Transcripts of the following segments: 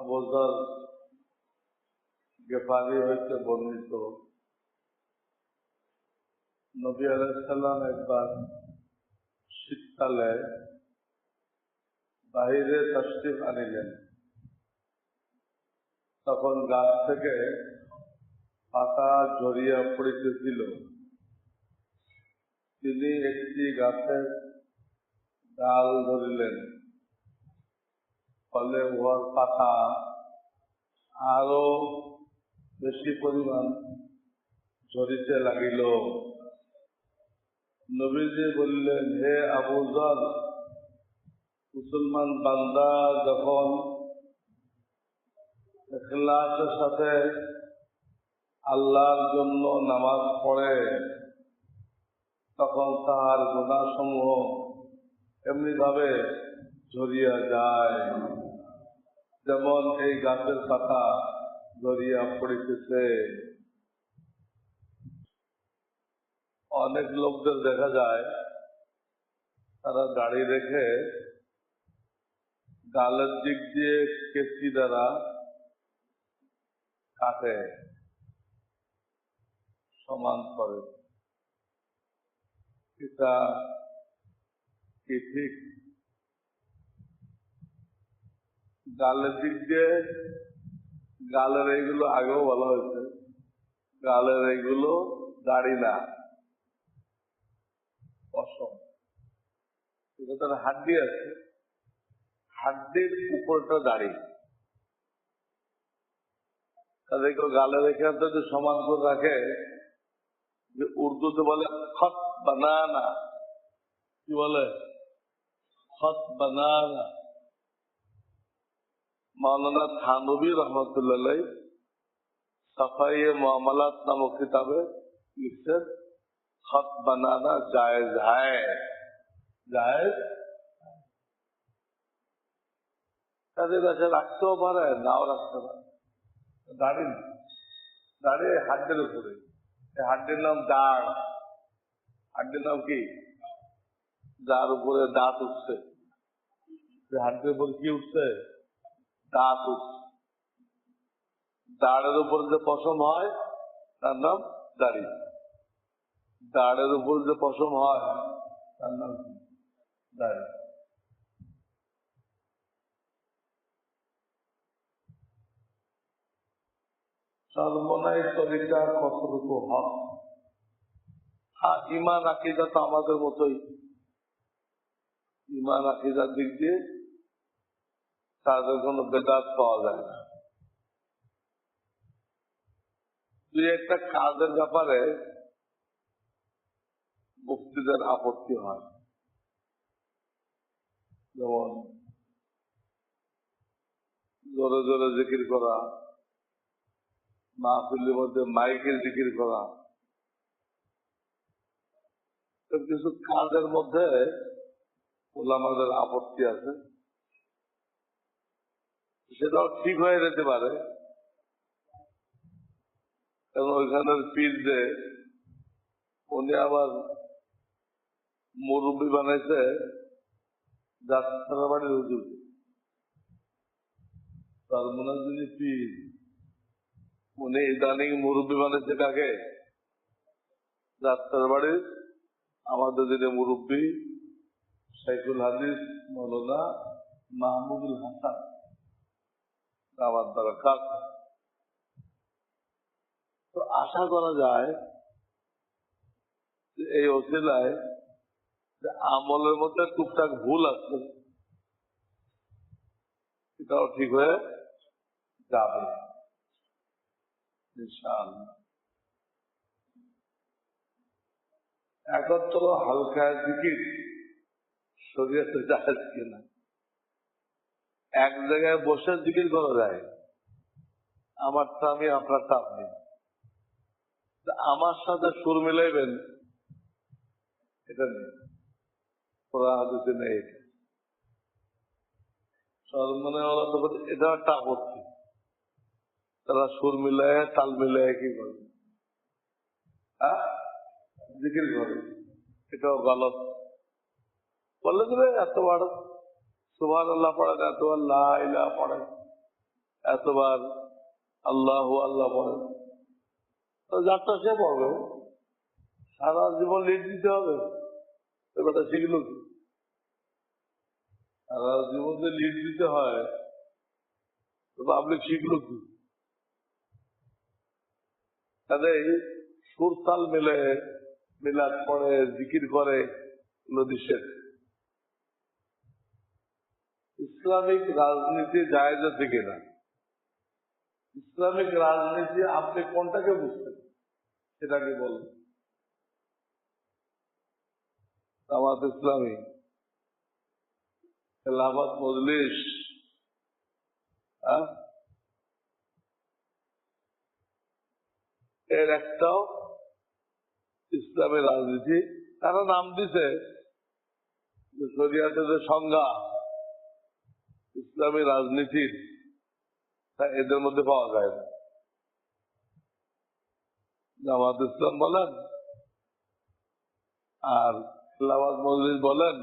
আবু যর গেফারি হইতে বর্ণিত, নবী আলাইহিস সালাম একবার শীতকালে বাহিরে তাশরিফ আনিলেন। তখন গাছ থেকে পাতা ঝরিয়া পড়িতেছিল। তিনি একটি গাছের ডাল ধরিলেন, ফলে উহার পাতা আরো বেশি পরিমাণ ঝরিতে লাগিল। নবীজি বললেন, হে আবু যর, মুসলমান বান্দা যখন ইখলাসের সাথে আল্লাহর জন্য নামাজ পড়ে, তখন তাহার গুনাহসমূহ এমনি ভাবে ঝরিয়া যায়, যেমন এই গাছের পাতা ঝরিয়া পড়িতেছে। অনেক লোকদের দেখা যায় তারা দাড়ি রেখে গালের দিক দিয়ে কেচি দ্বারা কাটে, সমান করে। এটা কি ঠিক? গালের দিক দিয়ে, গালের এইগুলো আগেও বলা হয়েছে, গালের এইগুলো দাড়ি না, পশম। এটা তার হাড্ডি আছে, হাড্ডির উপরটা দাড়ি। তাদেরকে গালের এখানে যদি সমান করে রাখে, যে উর্দুতে বলে খত বানানা, কি বলে? খত বানানা। মাওলানা থানভী রহমতুল্লাহ সাফায়ে মুআমালাত নামক কিতাবে লিখছেন, খত বানানা জায়েজ হ্যায়, জায়েজ। তাদের কাছে রাখতেও পারে, নাও রাখতে পারে। দাড়ি, দাড়ি হাড্ডির উপরে, হাড্ডির নাম দাঁড়। হাড্ডির নাম কি? যার উপরে দাঁত উঠছে, হাড্ডির উপরে কি উঠছে? দাঁত উঠছে। দাঁড়ের উপর যে পশম হয় তার নাম দাড়ি। দাঁড়ের উপর যে পশম হয় তার নাম দাড়ি। সর্বনাই তরিকা কতটুকু হক? হ্যাঁ, ইমান আকিদা তো আমাদের মতোই। ইমান আকিদার দিক দিয়ে তাদের কোনো বেদাত পাওয়া যায় না। দুই একটা কাজের ব্যাপারে মুফতিদের আপত্তি হয়, যেমন জোরে জোরে জিকির করা, মাহফিলের মধ্যে মাইকের জিকির করা। কিছু কাজের মধ্যে ওলামাদের আপত্তি আছে, সেটাও ঠিক হয়ে যেতে পারে। কারণ ওইখানের পীর যে উনি আবার মুরব্বী বানাইছে যাত্রাবাড়ির হুজুর। তার মনে যিনি পীর, উনি ইদানিং মুরব্বী বানাইছে কাকে? যাত্রাবাড়ির আমাদের যিনি মুরব্বী শাইখুল হাদিস মৌলানা মাহমুদুল হাসান, আমার দ্বারা কাজ। তো আশা করা যায় যে এই ওসিলায় আমলের মধ্যে টুকটাক ভুল আছে, এটাও ঠিক হয়ে যাবে ইনশাআল্লাহ। একত্র হালকা জিকির শরীয়তে জায়েজ কিনা? এক জায়গায় বসে জিকির করা যায়, আমারটা আমি আপনারটা আপনি। আমার সাথে সুর মিলাইবেন, এটা নেই, কোরআন হাদিসে নেই। মনে হলো তখন এটা একটা আপত্তি, তারা সুর মিলায় তাল মিলায় কি করে জিকির করে, এটাও গলত। বললে দেবে এত বড় সুবহানাল্লাহ পড়ে না, এত আল্লাহ ইলাহা পড়ে, এতবার আল্লাহ আল্লাহ পড়ে, যারটা সে পড়বে, সারা জীবন লিড দিতে হবে, এবারটা শিখলো কি? সারা জীবন যে লিড দিতে হয়, পাবলিক শিখলো কি? তাদের সুর তাল মিলে মিলাদ পড়ে, জিকির করে, নিষেধ। ইসলামিক রাজনীতি জায়েজ আছে কিনা? ইসলামিক রাজনীতি আপনি কোনটাকে বুঝছেন সেটাকে বলুন। জামাত ইসলামী, খেলাফত মজলিস, এর একটাও ইসলামের রাজনীতি। তারা নাম দিছে যে শরিয়াতের যে সংজ্ঞা ইসলামী রাজনীতির, তা এদের মধ্যে পাওয়া যায় না। জামাত ইসলাম বলেন আর খেলাফত মজলিস বলেন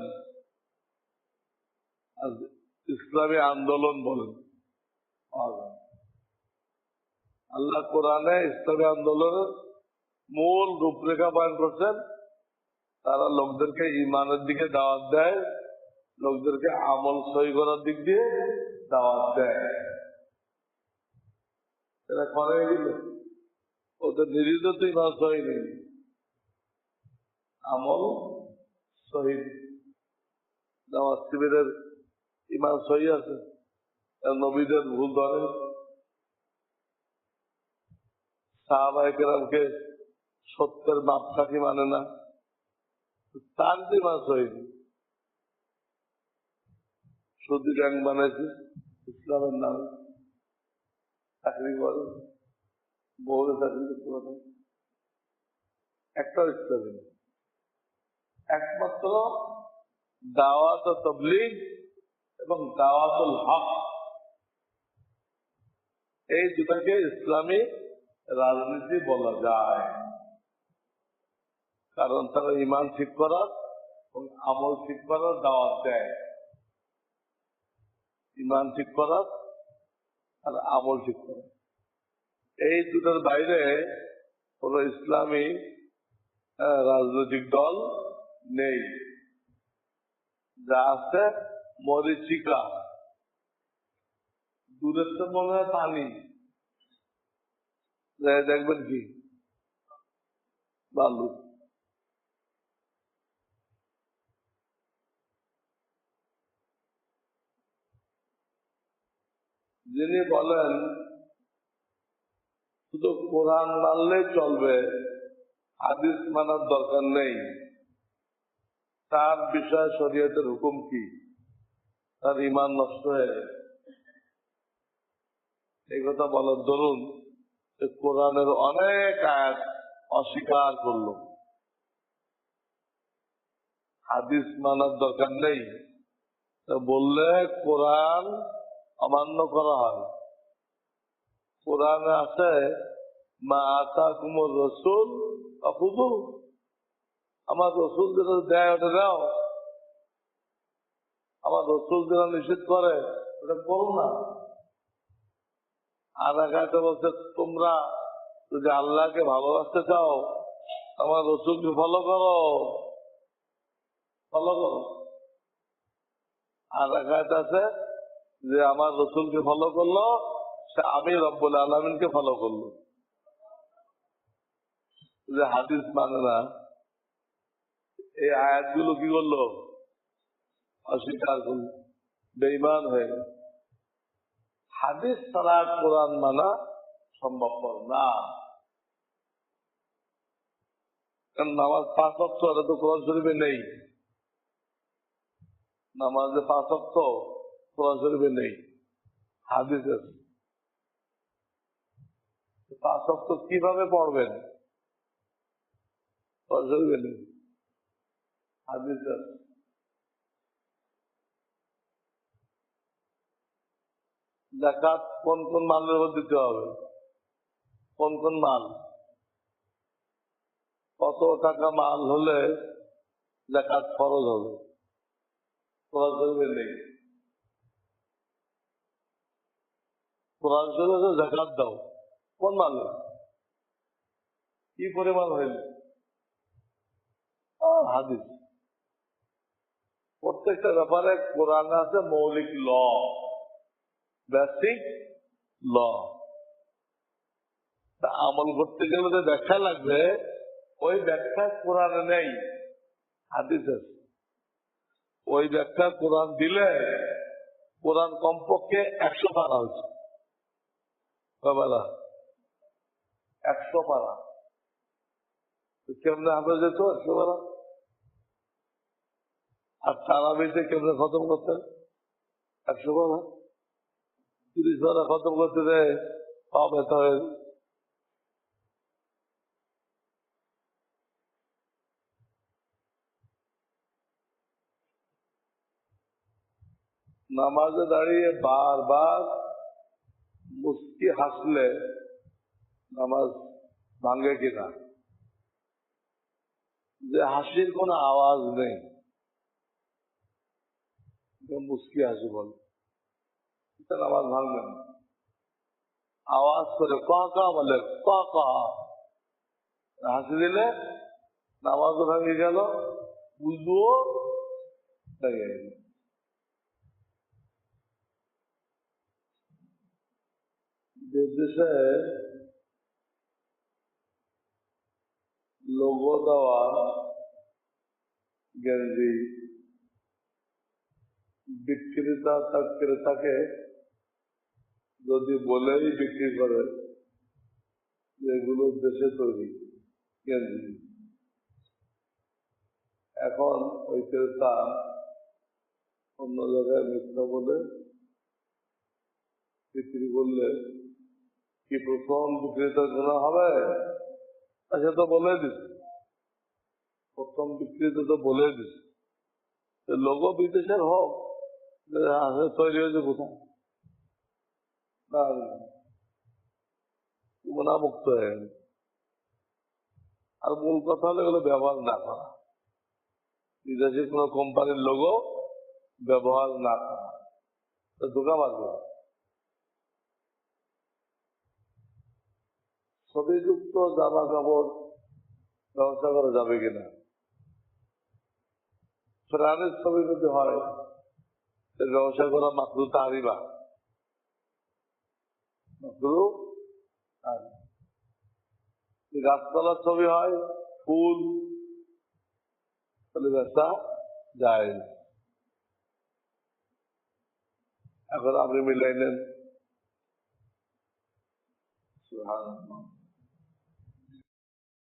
আর ইসলামী আন্দোলন বলেন, পাওয়া যায় না। আল্লাহ কোরআনে ইসলামী আন্দোলনের মূল রূপরেখা বয়ান করছেন। তারা লোকদেরকে ইমানের দিকে দাওয়াত দেয়, লোকদেরকে আমল সহি করার দিক দিয়ে দাওয়াত দেয়। এরা করে গেল, ওদের নিরিত তো ইমান সহি নেই, আমল সহি। দাওয়াত শিবিরের ইমান সহি আছে, নবীদের ভুল ধরে, সাহাবায়ে কেরামকে সত্যের মাপকাঠি মানে না, তার ইমান সহি নেই। শুধু গ্যাং বানাইছে ইসলামের নামে, চাকরি করে, বহু চাকরি করতে পারে, একটা ইসলামী নেই। একমাত্র দাওয়াত ও তাবলীগ এবং দাওয়াতুল হক, এই দুটাকে ইসলামী রাজনীতি বলা যায়। কারণ তারা ইমান ঠিক করার এবং আমল ঠিক করার দাওয়াত দেয়। ইমান ঠিক করার আর আমল ঠিক করার, এই দুটার বাইরে কোন ইসলামী রাজনৈতিক দল নেই। যা আছে মরিচিকা, দূরের তো মনে হয় পানি, দেখবেন কি বালু। যিনি বলেন শুধু কোরআন মানলেই চলবে, হাদিস মানার দরকার নেই, তার বিষয়ে শরীয়তের হুকুম কি? তার ইমান নষ্ট হয়ে যায়। এই কথা বলার দরুন কোরআনের অনেক আয়াত অস্বীকার করলো। হাদিস মানার দরকার নেই বললে কোরআন অমান্য করা হয়। কোরআনে আছে মা আতাকুমুর রাসূল ফাখুযু, আমার রসুল যেটা দেয় ওটা দাও, আমার রসুল যেটা নিষেধ করে ওটা করো না। আর একটা বলছে তোমরা যদি আল্লাহকে ভালোবাসতে চাও আমার রসুলকে ফলো করো, ফলো করো। আর একটা আছে যে আমার রসুলকে ফলো করলো সে আমি রব্বুল আলামিনকে ফলো করলো। যে হাদিস মানে না, এই আয়াতগুলো কি করলো? অস্বীকার করলো, বেঈমান হয়ে গেল। হাদিস ছাড়া কোরআন মানা সম্ভবপর না। কারণ নামাজ 5 ওয়াক্ত, এটা তো কোরআন শরীফে নেই। নামাজে 5 ওয়াক্ত কোরআন শরীফে নেই, হাদিস আছে। 5 ওয়াক্ত কিভাবে পড়বেন? কোরআন শরীফে নেই, হাদিস আছে। যাকাত কোন কোন মালের উপর দিতে হবে? কোন কোন মাল? কত টাকা মাল হলে যাকাত ফরজ হবে? কোরআন শরীফে নেই। কোরআন শরীফে যাকাত দাও, কোন মালে কি পরিমাণ হইল? হাদিস। প্রত্যেকটা ব্যাপারে কোরআন আছে মৌলিক ল, বেসিক ল। তা আমল করতে গেলে যে ব্যাখ্যা লাগবে, ওই ব্যাখ্যা কোরআনে নেই, হাদিস আছে। ওই ব্যাখ্যা কোরআন দিলে কোরআন কমপক্ষে 100 পারা হচ্ছে, 100 পারা। কেমনে হাফেজ যেত 100 পারা? আর তারাবিতে কেমনে খতম করতেন? 100 পারা। 30 পারা খতম করতে দেয়, পা ব্যথা হয়ে। নামাজে দাঁড়িয়ে বারবার মুস্কি হাসলে নামাজ ভাঙে কিনা? যে হাসির কোনো আওয়াজ নেই, মুস্কি হাসি বল, নামাজ ভাঙবে না। আওয়াজ করে কা বলে কা হাসি দিলে নামাজও ভাঙে গেল, বুঝবো ভেঙে গেল। যে দেশে লোগো দেওয়া গেঞ্জি বিক্রেতা তার ক্রেতাকে যদি বলেই বিক্রি করে যেগুলো দেশে তৈরি গেঞ্জি, এখন ওই ক্রেতা অন্য জায়গায় মিথ্যা বলে বিক্রি করলে কি প্রথম বিক্রেতা গোনা হবে? আচ্ছা, তো বলে দিচ্ছে, প্রথম বিক্রেতা তো বলে দিচ্ছে। লোগো বিদেশের হোক, তৈরি হয়েছে কোথায়? গুণামুক্ত হয়ে গেল। আর মূল কথা হলো এগুলো ব্যবহার না করা, বিদেশি কোন কোম্পানির লোগো ব্যবহার না করা, ধোকা মারবে। ছবিযুক্ত জামা কাপড় ব্যবস্থা করা যাবে কিনা? প্রাণের ছবি যদি হয় ব্যবসা করা মাকরু তাহারিবা, মাকরু। গাছপালার ছবি হয়, ফুল, তাহলে ব্যবসা যায়। এখন আপনি মিলাই নেন। সুবহানাল্লাহ।